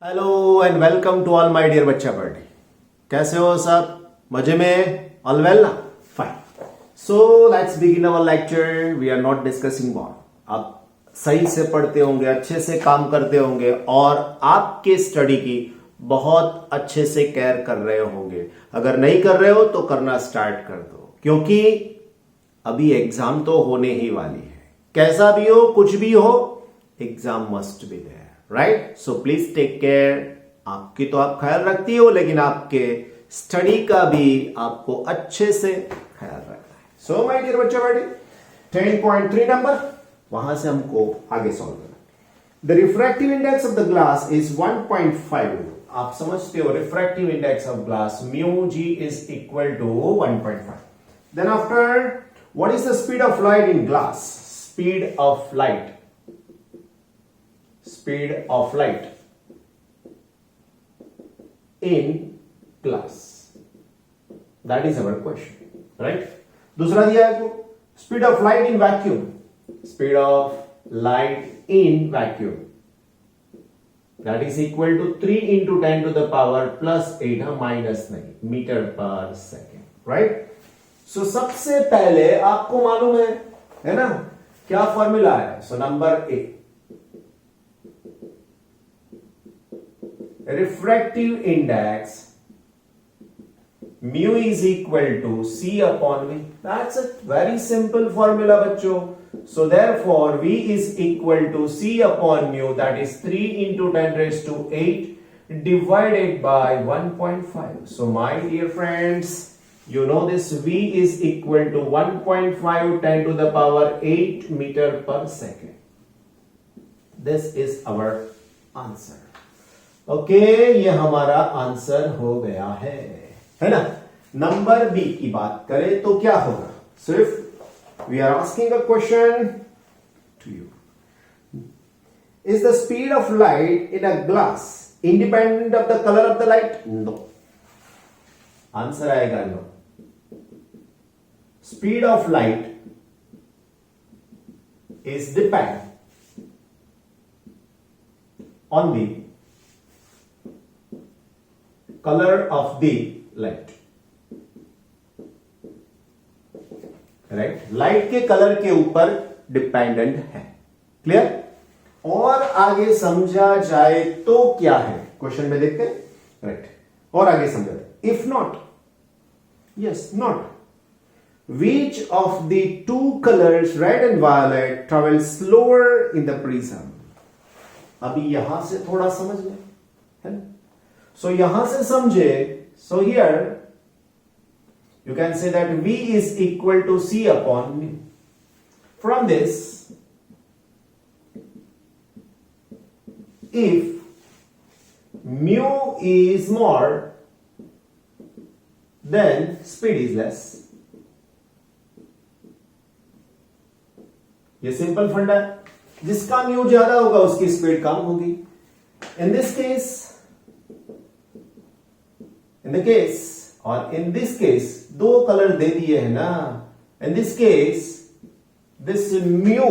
Hello and welcome to all my dear बच्चा party. कैसे हो सब? मजे में? ऑल वेल ना? Fine. So let's begin our lecture. We are not discussing more. आप सही से पढ़ते होंगे, अच्छे से काम करते होंगे और आपके स्टडी की बहुत अच्छे से केयर कर रहे होंगे। अगर नहीं कर रहे हो तो करना स्टार्ट कर दो, क्योंकि अभी एग्जाम तो होने ही वाली है। कैसा भी हो, कुछ भी हो, exam must be there, right? So please take care. आपकी तो आप ख्याल रखती हो, लेकिन आपके स्टडी का भी आपको अच्छे से ख्याल रखना है। सो माय डियर बच्चा बेटे, 10.3 नंबर, वहां से हमको आगे सॉल्व करना। The refractive index of the glass is 1.5। आप समझते हो refractive index of glass mu g is equal to 1.5। Then after, what is the speed of light in glass? Speed of light, speed of light in glass, that is our question, right? दूसरा दिया है आपको, speed of light in vacuum, speed of light in vacuum, that is equal to 3 into 10 to the power plus 8, minus नहीं, metre पर second, right? सो सबसे पहले आपको मालूम है ना क्या फॉर्मूला है? So number A, refractive index mu is equal to c upon v. That's a very simple formula बच्चों. So therefore v is equal to c upon mu, that is 3 into 10 raised to 8 divided by 1.5. So my dear friends, you know this v is equal to 1.5 10 to the power 8 meter per second. This is our answer. Okay, ये हमारा answer हो गया है ना? Number B की बात करें तो क्या होगा? सिर्फ we are asking a question to you, is the speed of light in a glass independent of the colour of the light? No. Answer आएगा no. Speed of light is depend on the color of the light, right? Light के colour के ऊपर dependent है। Clear? और आगे समझा जाए तो क्या है क्वेश्चन में देखते हैं, राइट? और आगे समझाते, if not, yes not, which of the two colors red and violet travel slower in the prism? अभी यहां से थोड़ा समझ लें, है ना? So यहां से समझे, so here you can say that V is equal to C upon mu. From this, if mu is more, then speed is less. ये सिंपल फंडा है, जिसका म्यू ज्यादा होगा उसकी स्पीड कम होगी। In this case, in the case or in this case, दो colour दे दिए है ना, in this case this mu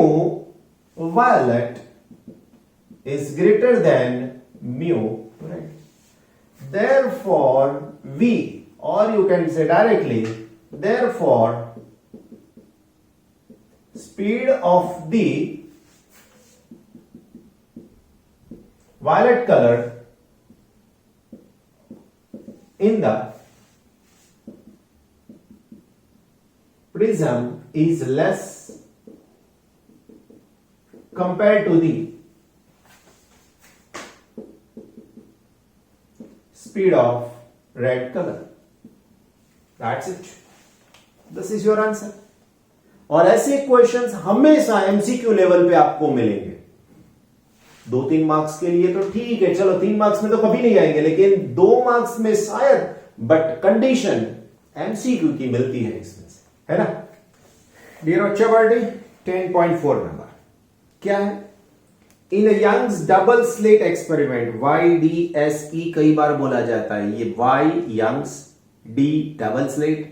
violet is greater than mu red, therefore V, or you can say directly, therefore speed of the violet color in the prism is less compared to the speed of red color. That's it. This is your answer. और ऐसे questions हमेशा MCQ level पे आपको मिलेंगे। 2-3 marks के लिए तो ठीक है, चलो 3 मार्क्स में तो कभी नहीं आएंगे, लेकिन 2 मार्क्स में शायद, बट कंडीशन एमसीक्यू की मिलती है इसमें से, है ना? डियर बच्चा पार्टी, 10.4 नंबर क्या है? In Young's double slit experiment, YDSE कई बार बोला जाता है, ये Y Young's, D double slit,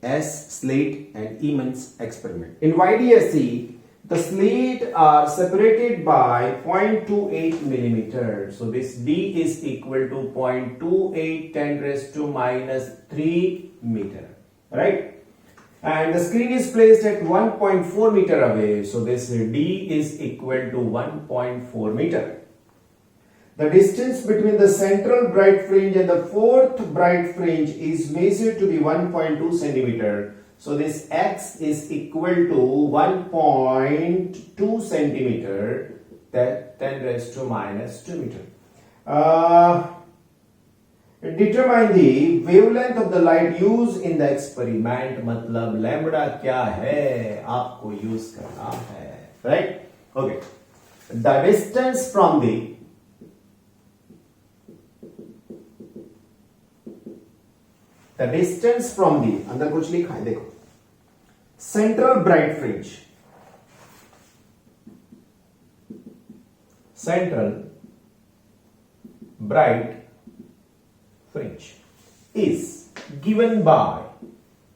S slit and E means experiment. In YDSE The slit are separated by 0.28 millimeter. So this D is equal to 0.28 10 raised to minus 3 meter. Right? And the screen is placed at 1.4 meter away. So this D is equal to 1.4 meter. The distance between the central bright fringe and the fourth bright fringe is measured to be 1.2 centimeter. So this X is equal to 1.2 centimeter, that 10 raised to minus 2 meter. Determine the wavelength of the light used in the experiment. मतलब lambda क्या है आपको use करना है, right? Okay. The distance from the अंदर कुछ लिखा है देखो, central bright fringe, central bright fringe is given by,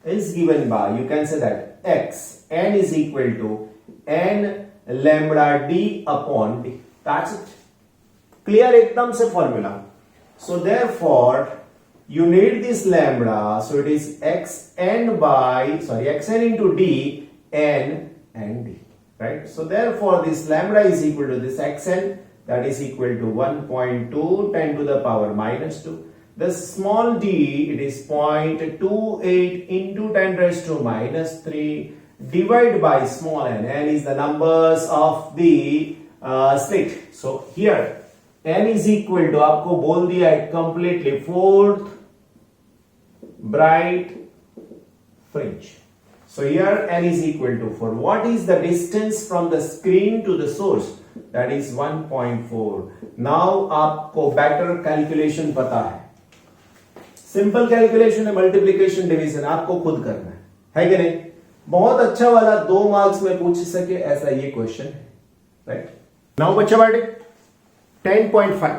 you can say that x n is equal to n lambda d upon d. That's it. Clear एकदम से formula. So therefore you need this lambda, so it is xn into d n and d, right? So therefore this lambda is equal to this xn, that is equal to 1.2 10 to the power minus 2. The small d, it is 0.28 into 10 raised to minus 3 divided by small n. N is the numbers of the slit. So here n is equal to, आपको बोल दिया है completely, fourth bright fringe. So here n is equal to 4. What is the distance from the screen to the source? That is 1.4. Now आपको better calculation पता है. Simple calculation है, multiplication division आपको खुद करना है कि नहीं? बहुत अच्छा वाला 2 मार्क्स में पूछ सके ऐसा ये क्वेश्चन है, राइट? नाउ बच्चा बाटे 10.5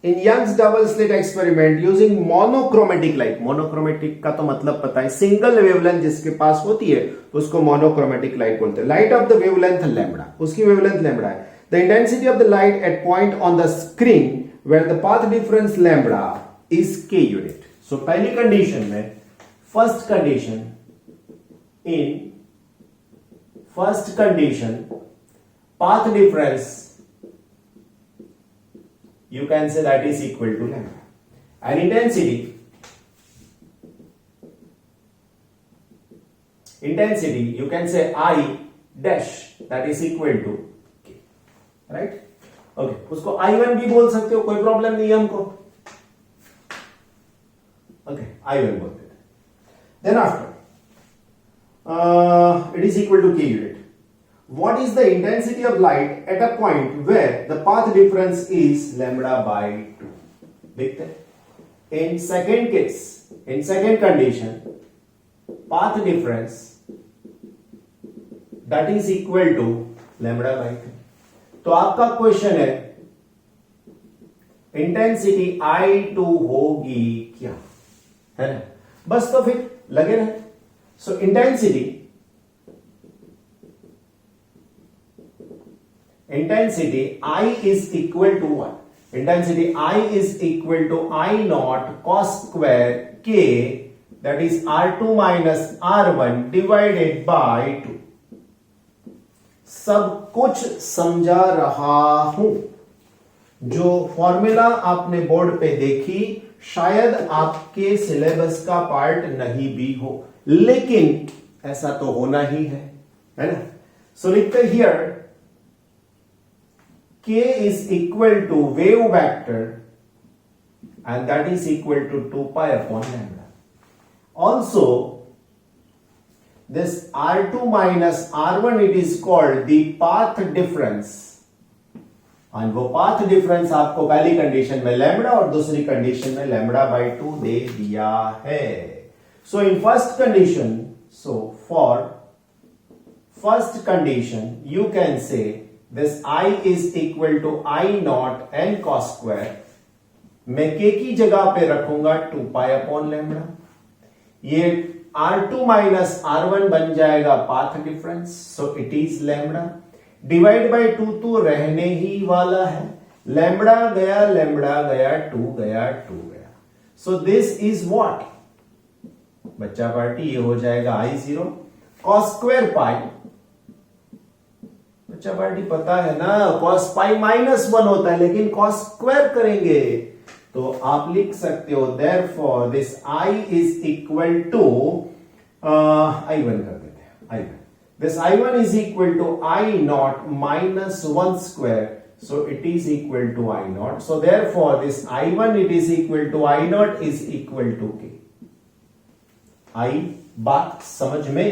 in Young's double slit experiment using monochromatic light. Monochromatic का तो मतलब पता है, सिंगल वेवलेंथ जिसके पास होती है उसको मोनोक्रोमेटिक लाइट बोलते हैं. Light of the wavelength lambda, उसकी वेवलेंथ लैम्बडा है. The intensity of the light at point on the screen where the path difference lambda is k unit. So पहली कंडीशन में, first condition path difference you can say that is equal to lambda, and intensity you can say I dash, that is equal to k, right? Okay, उसको I1 भी बोल सकते हो, कोई problem नहीं है हमको. Okay, I1 बोलते हैं. Then after it is equal to k unit. What is the intensity of light at a point where the path difference is lambda by 2? देखते हैं. In second condition, path difference that is equal to lambda by 2. तो आपका question है intensity I2 होगी क्या, है ना? बस तो फिर लगे रहे. सो intensity I is equal to what? Intensity I is equal to I naught cos square k, that is R2 minus R1 divided by 2. सब कुछ समझा रहा हूं. जो फॉर्मूला आपने बोर्ड पे देखी शायद आपके सिलेबस का पार्ट नहीं भी हो, लेकिन ऐसा तो होना ही है ना? सो लिखते here k is equal to wave vector and that is equal to 2 pi upon lambda. Also this R2 minus R1, it is called the path difference, और वो पाथ डिफरेंस आपको पहली कंडीशन में लैम्बडा और दूसरी कंडीशन में lambda by 2 दे दिया है. So in first condition, for first condition you can say this I is equal to I naught n cos square. मैं k की जगह पे रखूंगा 2 पाई अपॉन लैम्बडा. ये R2 माइनस R1 बन जाएगा path difference, so it is lambda divide by 2 तो रहने ही वाला है, लैम्बडा गया 2 गया, सो दिस इज व्हाट बच्चा पार्टी, ये हो जाएगा I0 cos स्क्वायर पाई, बच्चा पार्टी पता है ना cos पाई -1 होता है, लेकिन cos स्क्वायर करेंगे तो आप लिख सकते हो therefore this I is equal to I1 कर देते हैं, I1 this I1 is equal to I0 minus 1 square, so it is equal to I0, so therefore this I1 it is equal to I0 is equal to K. आई बात समझ में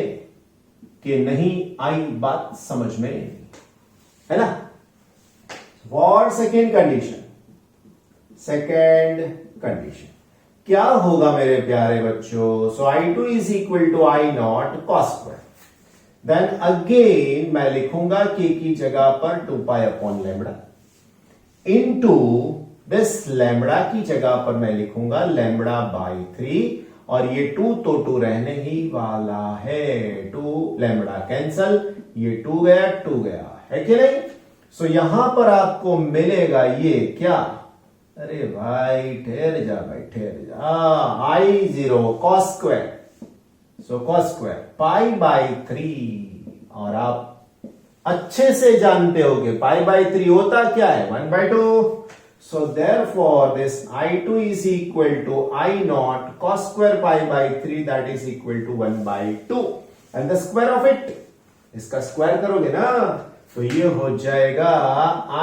कि नहीं, आई बात समझ में है ना। फॉर सेकेंड कंडीशन क्या होगा मेरे प्यारे बच्चों, so I2 is equal to I0 cos square, then again मैं लिखूंगा K की जगह पर 2 pi upon lambda into this lambda की जगह पर मैं लिखूंगा लैम्बडा बाई 3, और ये 2 तो 2 रहने ही वाला है, 2 लैम्बडा कैंसल, ये 2 गया है कि नहीं। सो यहां पर आपको मिलेगा ये क्या, अरे भाई ठहर जा, I0 cos square, so cos square pi by 3, और आप अच्छे से जानते हो कि पाई बाई 3 होता क्या है 1/2, so therefore this I2 is equal to I0 cos square pi by 3, that is equal to 1/2, and the square of it, इसका स्क्वायर करोगे ना तो ये हो जाएगा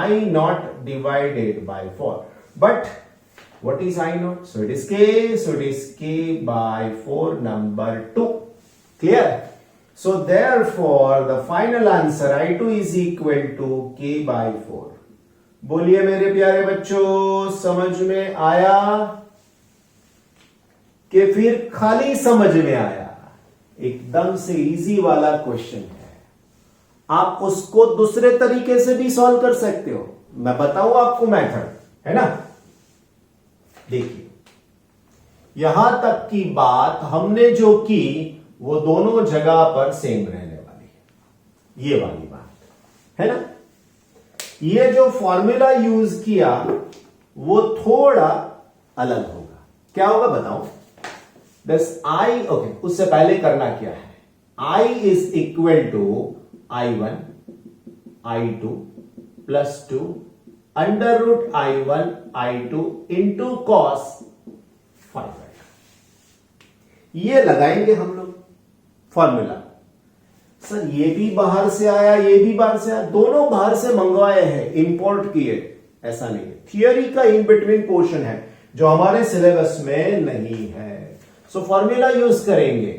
I0 divided by 4, but what is I0, so it is K by 4 number 2, clear, so therefore the final answer I2 is equal to K by 4. बोलिए मेरे प्यारे बच्चों, समझ में आया कि फिर खाली समझ में आया, एकदम से इजी वाला क्वेश्चन है, आप उसको दूसरे तरीके से भी सॉल्व कर सकते हो, मैं बताऊं आपको मेथड, है ना। देखिए यहां तक की बात हमने जो की वो दोनों जगह पर सेम रहने वाली है, ये वाली बात है ना। ये जो फॉर्मूला यूज किया वो थोड़ा अलग होगा, क्या होगा बताओ, दिस I, ओके उससे पहले करना क्या है, I is equal to I1 I2 plus 2 under root I1 I2 into cos 5, ये लगाएंगे हम लोग फॉर्मूला। सर ये भी बाहर से आया, ये भी बाहर से आया, दोनों बाहर से मंगवाए हैं, इंपोर्ट किए, ऐसा नहीं है, थियरी का इन बिटवीन पोर्शन है जो हमारे सिलेबस में नहीं है। सो फॉर्मूला यूज करेंगे,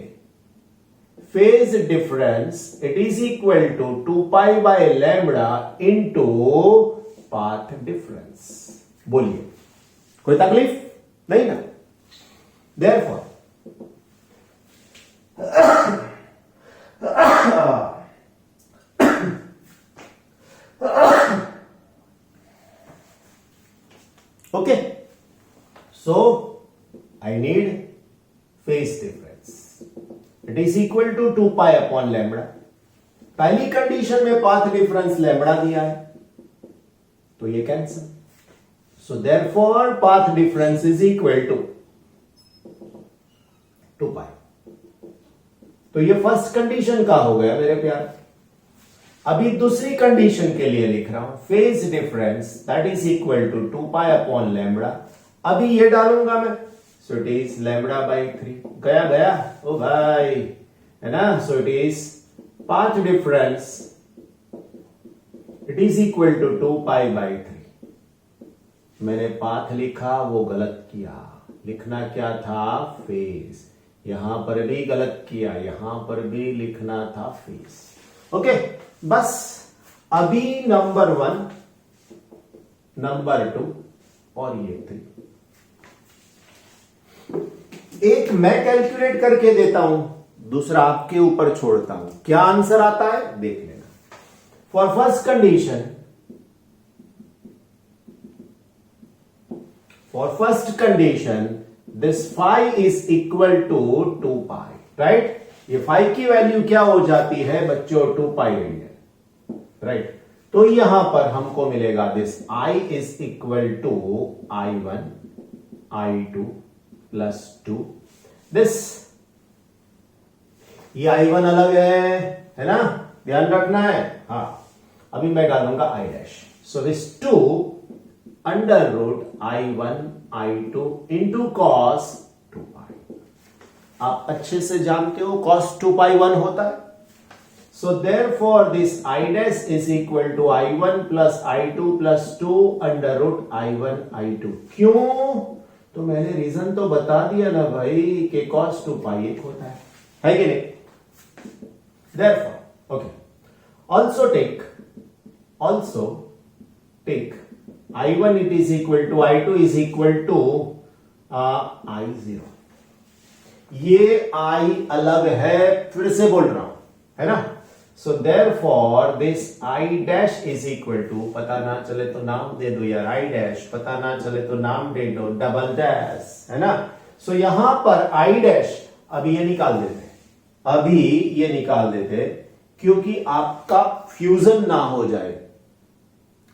phase difference it is equal to 2 pi by lambda into path difference. बोलिए कोई तकलीफ नहीं ना, therefore okay, so I need phase difference, it is equal to 2 pi upon lambda। पहली कंडीशन में पाथ डिफरेंस लैम्बडा दिया है तो ये cancel, so therefore path difference is equal to 2 pi. तो ये फर्स्ट कंडीशन का हो गया मेरे प्यार। अभी दूसरी कंडीशन के लिए लिख रहा हूं, phase difference that is equal to 2 pi upon lambda. अभी ये डालूंगा मैं, so it is lambda by 3, गया ओ भाई, है ना। So it is path difference it is equal to 2 pi by 3। मैंने पाथ लिखा वो गलत किया, लिखना क्या था फेज, यहां पर भी गलत किया, यहां पर भी लिखना था फेज। ओके बस अभी नंबर 1 नंबर 2 और ये 3 एक मैं कैलकुलेट करके देता हूं, दूसरा आपके ऊपर छोड़ता हूं, क्या आंसर आता है देख लेना। For first condition this phi is equal to 2 pi, right. ये फाई की वैल्यू क्या हो जाती है बच्चों, 2 पाई रेडियन, राइट। तो यहां पर हमको मिलेगा this I is equal to I1 I2 plus 2 this, ये I1 अलग है ना, ध्यान रखना है। हाँ, अभी मैं डालूंगा I dash, so this 2 under root I1 I2 into cos 2 pi. आप अच्छे से जानते हो cos 2 पाई 1 होता है। So therefore this I dash is equal to I1 plus I2 plus 2 under root I1 I2। क्यों? तो मैंने रीजन तो बता दिया ना भाई कि cos 2 पाई 1 होता है कि नहीं? Therefore, okay. Also take I1 it is equal to I2 is equal to I0। ये I अलग है, फिर से बोल रहा हूं, है ना। So therefore this I dash is equal to, पता ना चले तो नाम दे दो यार, I डैश, पता ना चले तो नाम दे दो डबल डैश, है ना। सो यहां पर I डैश अभी ये निकाल देते, क्योंकि आपका फ्यूजन ना हो जाए,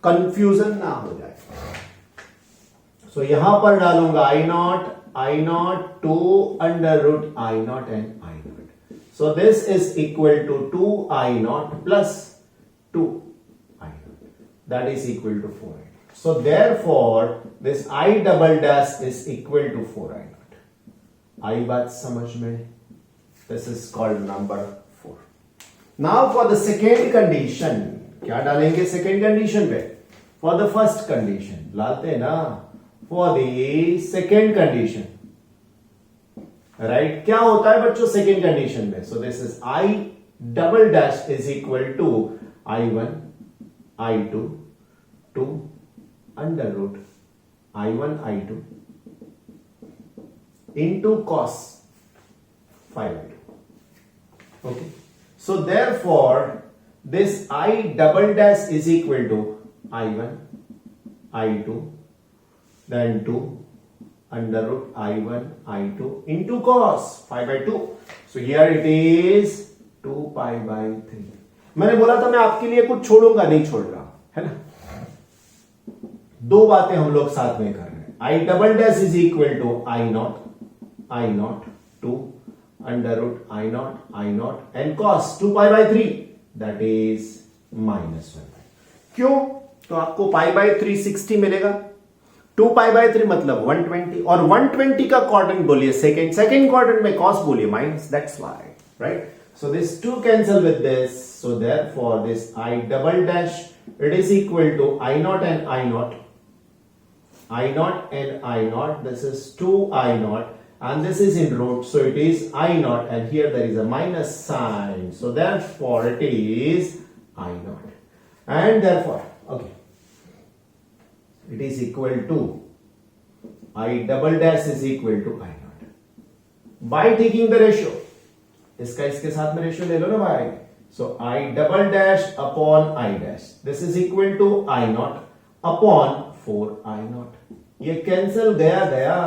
कंफ्यूजन ना हो जाए। सो यहां पर डालूंगा I naught 2 under root I naught and I naught। So this is equal to 2 I naught plus 2 I naught, that is equal to 4 I naught। So therefore this I double dash is equal to 4 I naught। आई बात समझ में? This is called number 4। Now for the second condition, क्या डालेंगे second condition पे? For the first condition लाते हैं ना, for the second condition, right? क्या होता है बच्चों सेकेंड कंडीशन में? So this is I double dash is equal to I1 I2 2 under root I1 I2 into cos 5I2। okay, so therefore this I double dash is equal to I1 I2 then 2 under root I1 I2 into cos 5/2। so here it is 2 pi by 3। मैंने बोला था मैं आपके लिए कुछ छोड़ूंगा, नहीं छोड़ रहा, है ना। दो बातें हम लोग साथ में कर रहे हैं। I double dash is equal to I naught 2 under root I naught and cos 2 pi by 3, that is -1। क्यों? तो आपको पाई बाय 3 60 मिलेगा, 2 पाई बाय 3 मतलब 120, और 120 का क्वाड्रेंट बोलिए सेकेंड क्वाड्रेंट में cos बोलिए minus, that's why, right. So this 2 cancel with this, so therefore this I double dash it is equal to I naught and I naught and I naught, this is 2 I naught and this is in root, so it is I naught and here there is a minus sign, so therefore it is I naught and therefore okay, it is equal to I double dash is equal to I naught by taking the ratio। इसका इसके साथ में ratio ले लो ना भाई। so I double dash upon I dash, this is equal to I naught upon 4 I naught, ये cancel गया।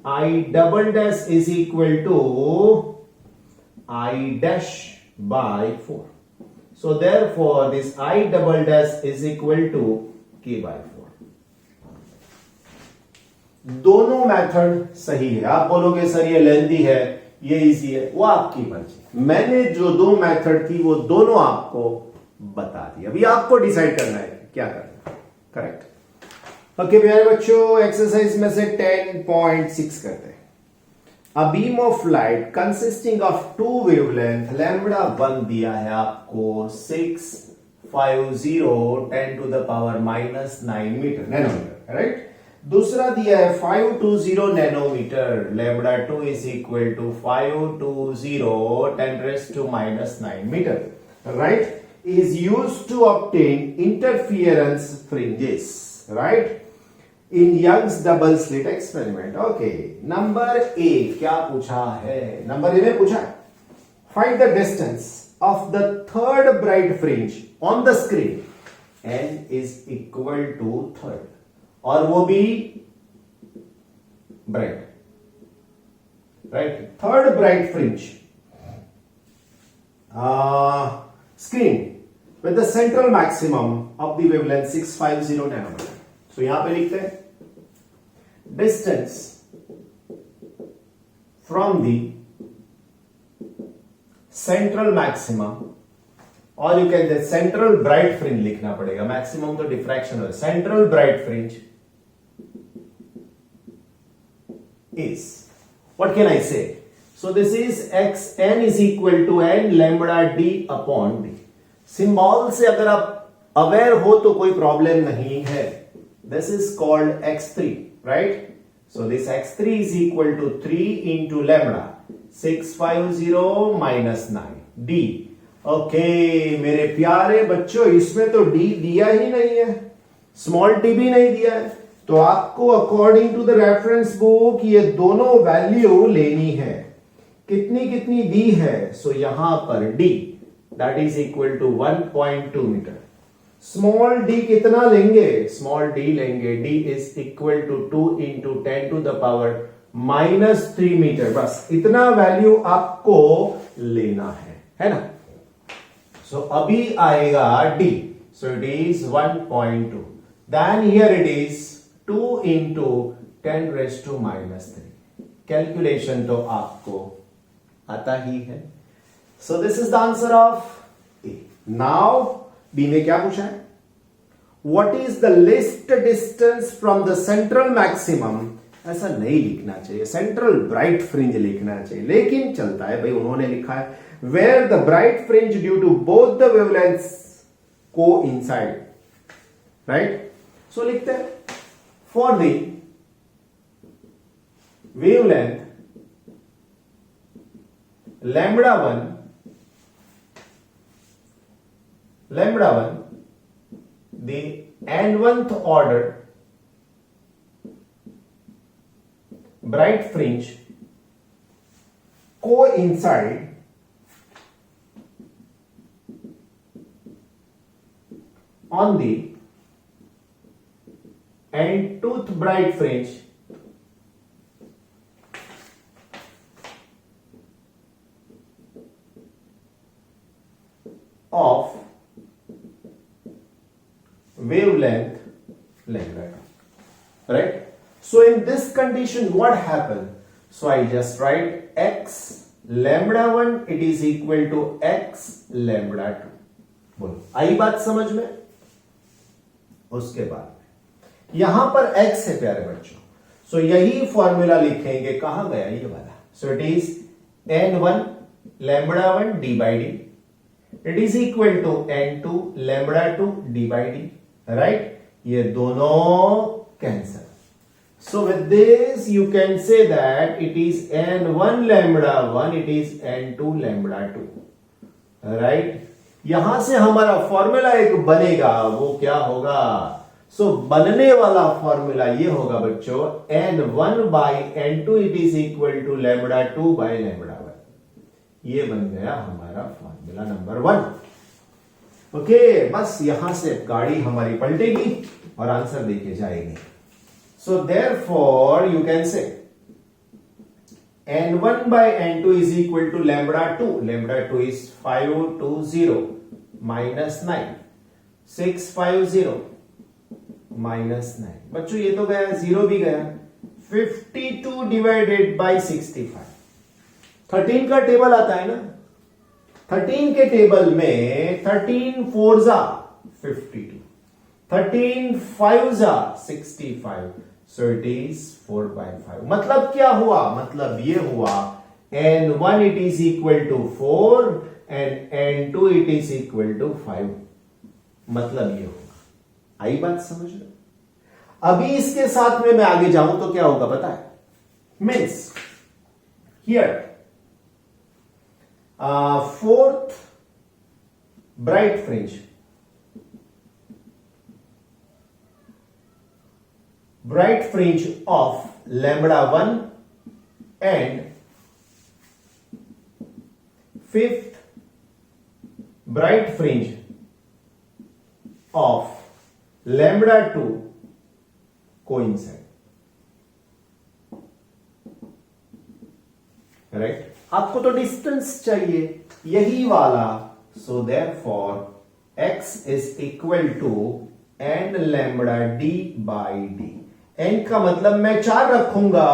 I double dash is equal to I dash by 4, so therefore this I double dash is equal to K by 4। दोनों method सही है। आप बोलोगे sir ये lengthy है, ये इजी है, वो आपकी मर्जी। मैंने जो दो मेथड थी वो दोनों आपको बता दी, अभी आपको डिसाइड करना है क्या करना है, करेक्ट। ओके प्यारे बच्चों, एक्सरसाइज में से 10.6 करते हैं। A beam of light consisting of two wavelength lambda 1 दिया है आपको 650 10 to the power minus 9 metre nanometre, right. दूसरा दिया है 520 nanometre, lambda 2 is equal to 520 10 raised to minus 9 metre, right, is used to obtain interference fringes, right, in Young's double slit experiment। Okay, number A क्या पूछा है? Number A में पूछा है find the distance of the third bright fringe on the screen, n is equal to third, और वो भी bright, right, third bright fringe screen with the central maximum of the wavelength 650 nanometer. So यहां पे लिखते हैं distance from the central maximum, और you can say central bright fringe लिखना पड़ेगा, मैक्सिमम तो डिफ्रैक्शन है, central bright fringe is, what can I say? So this is xn is equal to n lambda d upon d. Symbol से अगर आप aware हो तो कोई प्रॉब्लम नहीं है. This is called x3, right? So this x3 is equal to 3 into lambda 650 minus 9 d. Okay मेरे प्यारे बच्चों, इसमें तो d दिया ही नहीं है, स्मॉल t भी नहीं दिया है, तो आपको according to the reference book ये दोनों वैल्यू लेनी है. कितनी कितनी दी है? सो यहां पर d that is equal to 1.2 metre. Small d कितना लेंगे? स्मॉल d लेंगे, d is equal to 2 into 10 to the power -3 metre. बस इतना वैल्यू आपको लेना है ना. सो अभी आएगा d. So it is 1.2. Then here it is 2 into 10 raise to -3. Calculation तो आपको आता ही है. So this is the answer of A. Now B में क्या पूछा है? What is the least distance from the central maximum. ऐसा नहीं लिखना चाहिए, सेंट्रल ब्राइट फ्रिंज लिखना चाहिए, लेकिन चलता है भाई, उन्होंने लिखा है where the bright fringe due to both the wavelengths को इनसाइड, राइट. सो लिखते हैं for the wavelength lambda 1 the n1th order bright fringe coincide on the and tooth bright fringe of wavelength lambda, right? So in this condition what happened? So I just write x lambda 1 it is equal to x lambda 2. बोलो आई बात समझ में? उसके बाद यहां पर x है प्यारे बच्चों, सो यही फॉर्मूला लिखेंगे. कहां गया ये वाला? So it is n1 lambda 1 d by d it is equal to n2 lambda 2 d by d, right. ये दोनों कैंसल. So with this you can say that it is n1 lambda 1 it is n2 lambda 2, right. यहां से हमारा formula एक बनेगा, वो क्या होगा? सो बनने वाला फॉर्मूला ये होगा बच्चों, n1 by n2 it is equal to lambda 2 by lambda 1. ये बन गया हमारा फॉर्मूला नंबर 1. ओके, बस यहां से गाड़ी हमारी पलटेगी और आंसर देके जाएगी. So therefore you can say n1 by n2 is equal to lambda 2. lambda 2 is 520 minus 9 650 minus 9. बच्चों ये तो गया, जीरो भी गया. 52 डिवाइडेड बाई 65. 13 का टेबल आता है ना, 13 के टेबल में 13 4 जा 52, 13 5 जा 65. So it is 4/5. मतलब क्या हुआ? मतलब ये हुआ n1 it is equal to 4 and n2 it is equal to 5. मतलब ये होगा. आई बात समझ लो. अभी इसके साथ में मैं आगे जाऊं तो क्या होगा पता है? Means here fourth bright fringe of lambda 1 and fifth bright fringe of lambda 2 coincide. Right. आपको तो डिस्टेंस चाहिए, यही वाला, so therefore x is equal to n lambda d by d. n का मतलब मैं 4 रखूंगा,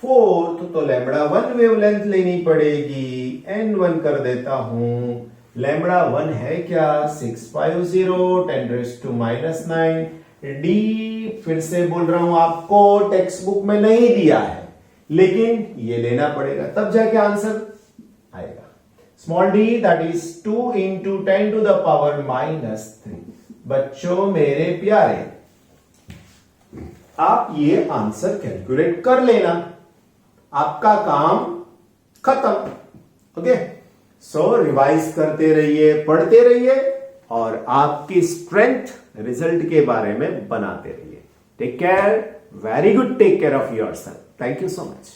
4 तो लैम्बडा 1 वेवलेंथ लेनी पड़ेगी, n1 कर देता हूं। लैम्बडा 1 है क्या, 650 10⁻⁹ डी फिर से बोल रहा हूं आपको, टेक्स्ट बुक में नहीं दिया है लेकिन ये लेना पड़ेगा, तब जाके आंसर आएगा। Small D that is 2 into 10⁻⁻3। बच्चों मेरे प्यारे, आप ये आंसर कैलकुलेट कर लेना, आपका काम खत्म। ओके, सो रिवाइज करते रहिए, पढ़ते रहिए और आपकी स्ट्रेंथ रिजल्ट के बारे में बनाते रहिए। Take care, very good, take care of yourself. Thank you so much.